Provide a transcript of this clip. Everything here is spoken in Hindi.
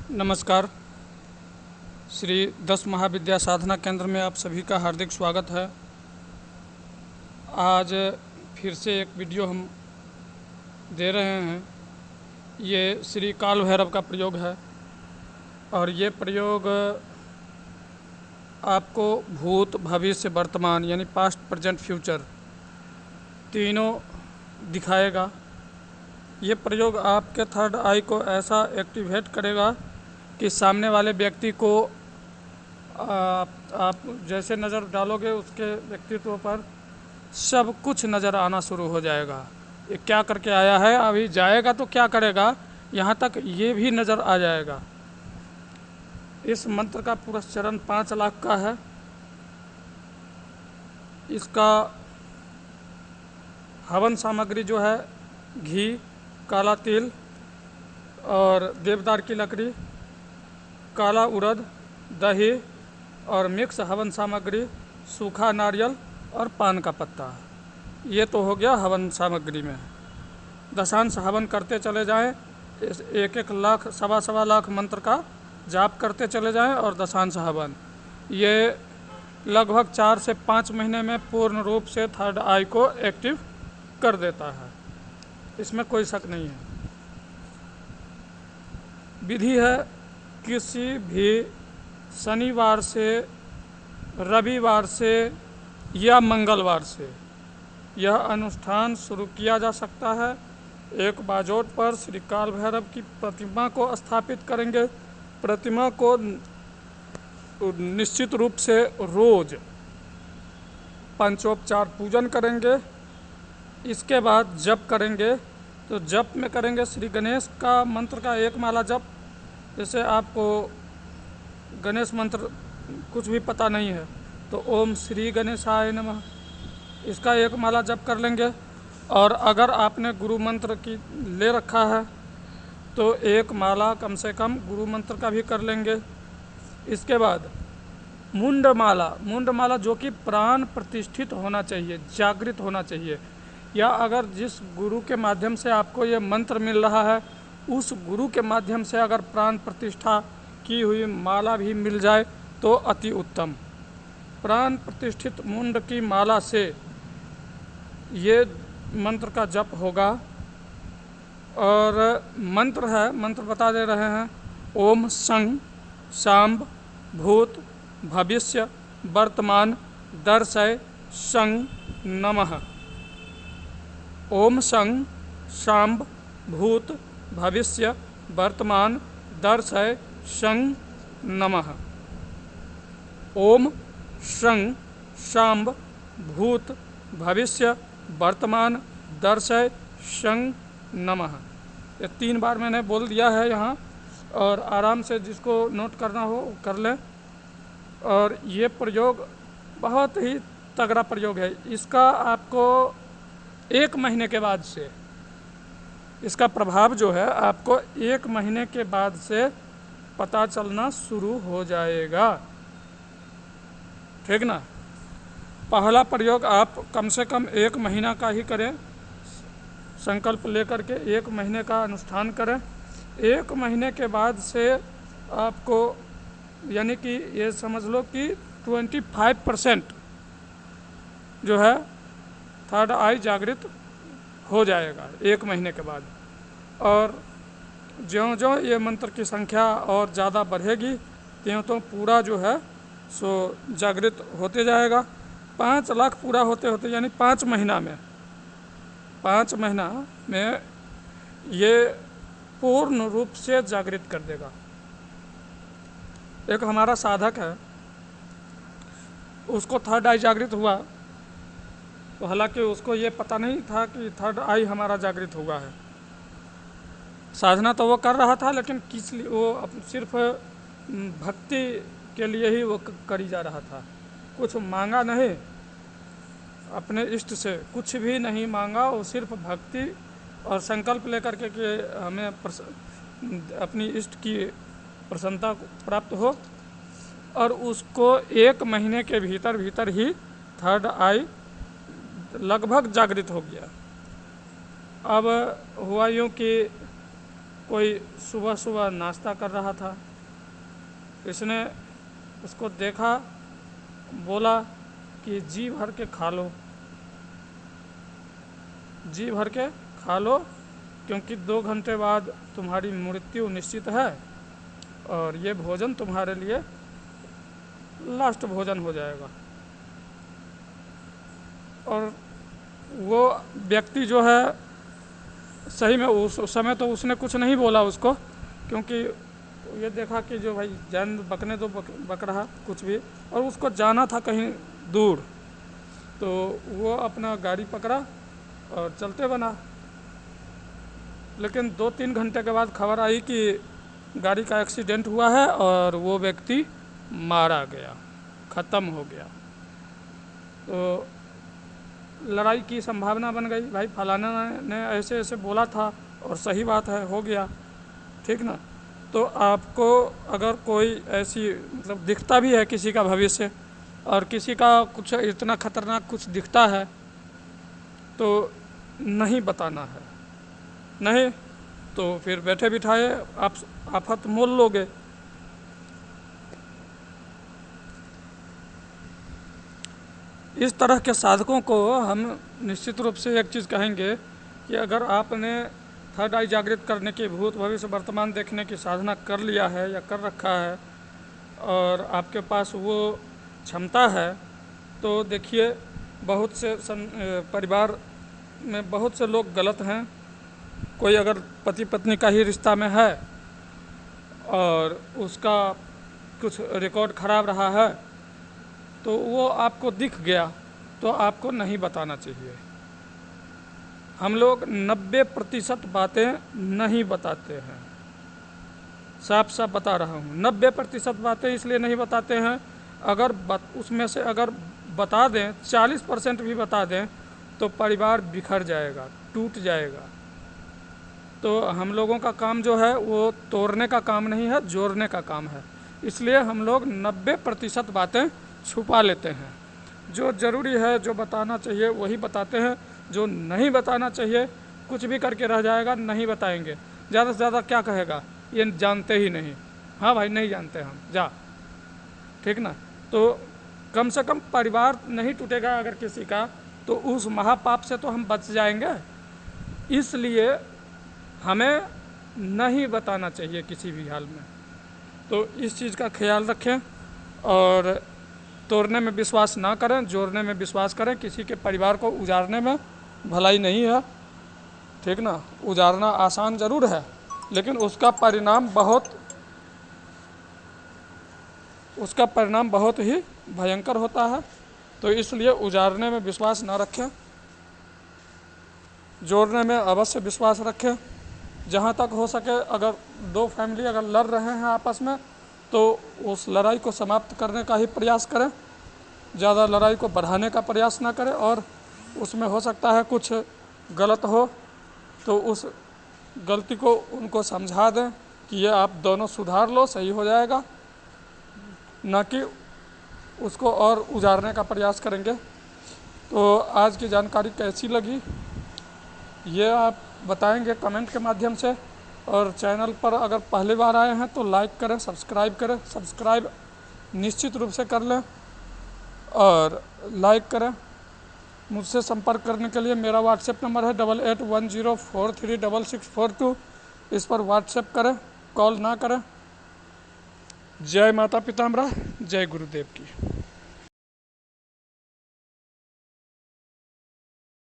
नमस्कार। श्री 10 महाविद्या साधना केंद्र में आप सभी का हार्दिक स्वागत है। आज फिर से एक वीडियो हम दे रहे हैं। ये श्री काल भैरव का प्रयोग है और ये प्रयोग आपको भूत, भविष्य, वर्तमान यानी पास्ट, प्रेजेंट, फ्यूचर तीनों दिखाएगा। ये प्रयोग आपके थर्ड आई को ऐसा एक्टिवेट करेगा कि सामने वाले व्यक्ति को आप जैसे नज़र डालोगे उसके व्यक्तित्व पर सब कुछ नज़र आना शुरू हो जाएगा। ये क्या करके आया है, अभी जाएगा तो क्या करेगा, यहाँ तक ये भी नज़र आ जाएगा। इस मंत्र का पूरा चरण 5 लाख का है। इसका हवन सामग्री जो है घी, काला तिल और देवदार की लकड़ी, काला उड़द, दही और मिक्स हवन सामग्री, सूखा नारियल और पान का पत्ता। ये तो हो गया हवन सामग्री में। दशांश हवन करते चले जाएं, 1-1 लाख, 1.25 लाख मंत्र का जाप करते चले जाएं और दशांश हवन। ये लगभग 4 से 5 महीने में पूर्ण रूप से थर्ड आई को एक्टिव कर देता है, इसमें कोई शक नहीं है। विधि है, किसी भी शनिवार से, रविवार से या मंगलवार से यह अनुष्ठान शुरू किया जा सकता है। एक बाजोट पर श्री काल भैरव की प्रतिमा को स्थापित करेंगे। प्रतिमा को निश्चित रूप से रोज पंचोपचार पूजन करेंगे। इसके बाद जप करेंगे। तो जप में करेंगे श्री गणेश का मंत्र का 1 माला जप। जैसे आपको गणेश मंत्र कुछ भी पता नहीं है तो ओम श्री गणेशाय नमः इसका 1 माला जप कर लेंगे। और अगर आपने गुरु मंत्र की ले रखा है तो 1 माला कम से कम गुरु मंत्र का भी कर लेंगे। इसके बाद मुंड माला जो कि प्राण प्रतिष्ठित होना चाहिए, जागृत होना चाहिए, या अगर जिस गुरु के माध्यम से आपको ये मंत्र मिल रहा है उस गुरु के माध्यम से अगर प्राण प्रतिष्ठा की हुई माला भी मिल जाए तो अति उत्तम। प्राण प्रतिष्ठित मुंड की माला से ये मंत्र का जप होगा। और मंत्र बता दे रहे हैं। ओम सं सांब भूत भविष्य वर्तमान दर्शय सं नमः। ओम सं सांब भूत भविष्य वर्तमान दर्शय सं नमः। ओम सं सांब भूत भविष्य वर्तमान दर्शय सं नमः। ये 3 बार मैंने बोल दिया है यहाँ, और आराम से जिसको नोट करना हो कर लें। और ये प्रयोग बहुत ही तगड़ा प्रयोग है। इसका आपको 1 महीने के बाद से इसका प्रभाव जो है आपको 1 महीने के बाद से पता चलना शुरू हो जाएगा। ठीक ना। पहला प्रयोग आप कम से कम 1 महीना का ही करें, संकल्प लेकर के 1 महीने का अनुष्ठान करें। 1 महीने के बाद से आपको यानी कि ये समझ लो कि 25% जो है थर्ड आई जागृत हो जाएगा 1 महीने के बाद। और ज्यों-ज्यों ये मंत्र की संख्या और ज़्यादा बढ़ेगी त्यों पूरा जो है सो जागृत होते जाएगा। 5 लाख पूरा होते होते यानी 5 महीना में ये पूर्ण रूप से जागृत कर देगा। एक हमारा साधक है, उसको थर्ड आई जागृत हुआ, तो हालांकि उसको ये पता नहीं था कि थर्ड आई हमारा जागृत हुआ है। साधना तो वो कर रहा था, लेकिन किस लिए वो सिर्फ भक्ति के लिए ही वो करी जा रहा था। कुछ मांगा नहीं, अपने इष्ट से कुछ भी नहीं मांगा। वो सिर्फ भक्ति और संकल्प लेकर के कि हमें अपनी इष्ट की प्रसन्नता प्राप्त हो, और उसको 1 महीने के भीतर ही थर्ड आई लगभग जागृत हो गया। अब हुआ यूँ कि कोई सुबह सुबह नाश्ता कर रहा था। इसने उसको देखा, बोला कि जी भर के खा लो, जी भर के खा लो, क्योंकि 2 घंटे बाद तुम्हारी मृत्यु निश्चित है और ये भोजन तुम्हारे लिए लास्ट भोजन हो जाएगा। और वो व्यक्ति जो है सही में उस समय तो उसने कुछ नहीं बोला उसको, क्योंकि ये देखा कि जो भाई जान बकने तो बक रहा कुछ भी, और उसको जाना था कहीं दूर, तो वो अपना गाड़ी पकड़ा और चलते बना। लेकिन 2-3 घंटे के बाद खबर आई कि गाड़ी का एक्सीडेंट हुआ है और वो व्यक्ति मारा गया, ख़त्म हो गया। तो लड़ाई की संभावना बन गई, भाई फलाना ने ऐसे ऐसे बोला था और सही बात है, हो गया, ठीक ना। तो आपको अगर कोई ऐसी मतलब दिखता भी है किसी का भविष्य और किसी का कुछ इतना खतरनाक कुछ दिखता है तो नहीं बताना है, नहीं तो फिर बैठे बिठाए आप आफत मोल लोगे। इस तरह के साधकों को हम निश्चित रूप से एक चीज़ कहेंगे कि अगर आपने थर्ड आई जागृत करने की, भूत भविष्य वर्तमान देखने की साधना कर लिया है या कर रखा है और आपके पास वो क्षमता है, तो देखिए बहुत से परिवार में बहुत से लोग गलत हैं। कोई अगर पति पत्नी का ही रिश्ता में है और उसका कुछ रिकॉर्ड खराब रहा है तो वो आपको दिख गया तो आपको नहीं बताना चाहिए। हम लोग 90% बातें नहीं बताते हैं, साफ साफ बता रहा हूँ। 90% बातें इसलिए नहीं बताते हैं, अगर उसमें से अगर बता दें 40% भी बता दें तो परिवार बिखर जाएगा, टूट जाएगा। तो हम लोगों का काम जो है वो तोड़ने का काम नहीं है, जोड़ने का काम है। इसलिए हम लोग 90% बातें छुपा लेते हैं। जो ज़रूरी है, जो बताना चाहिए वही बताते हैं, जो नहीं बताना चाहिए कुछ भी करके रह जाएगा, नहीं बताएंगे। ज़्यादा से ज़्यादा क्या कहेगा, ये जानते ही नहीं, हाँ भाई नहीं जानते हम, जा, ठीक ना। तो कम से कम परिवार नहीं टूटेगा अगर किसी का, तो उस महापाप से तो हम बच जाएंगे। इसलिए हमें नहीं बताना चाहिए किसी भी हाल में। तो इस चीज़ का ख्याल रखें और तोड़ने में विश्वास ना करें, जोड़ने में विश्वास करें। किसी के परिवार को उजाड़ने में भलाई नहीं है, ठीक ना। उजाड़ना आसान ज़रूर है लेकिन उसका परिणाम बहुत ही भयंकर होता है। तो इसलिए उजाड़ने में विश्वास ना रखें, जोड़ने में अवश्य विश्वास रखें। जहाँ तक हो सके अगर 2 फैमिली अगर लड़ रहे हैं आपस में तो उस लड़ाई को समाप्त करने का ही प्रयास करें, ज़्यादा लड़ाई को बढ़ाने का प्रयास ना करें। और उसमें हो सकता है कुछ गलत हो तो उस गलती को उनको समझा दें कि ये आप दोनों सुधार लो, सही हो जाएगा, ना कि उसको और उजाड़ने का प्रयास करेंगे। तो आज की जानकारी कैसी लगी ये आप बताएंगे कमेंट के माध्यम से। और चैनल पर अगर पहली बार आए हैं तो लाइक करें, सब्सक्राइब करें, सब्सक्राइब निश्चित रूप से कर लें और लाइक करें। मुझसे संपर्क करने के लिए मेरा व्हाट्सएप नंबर है 8810436642। इस पर व्हाट्सएप करें, कॉल ना करें। जय माता पितामह, जय गुरुदेव की।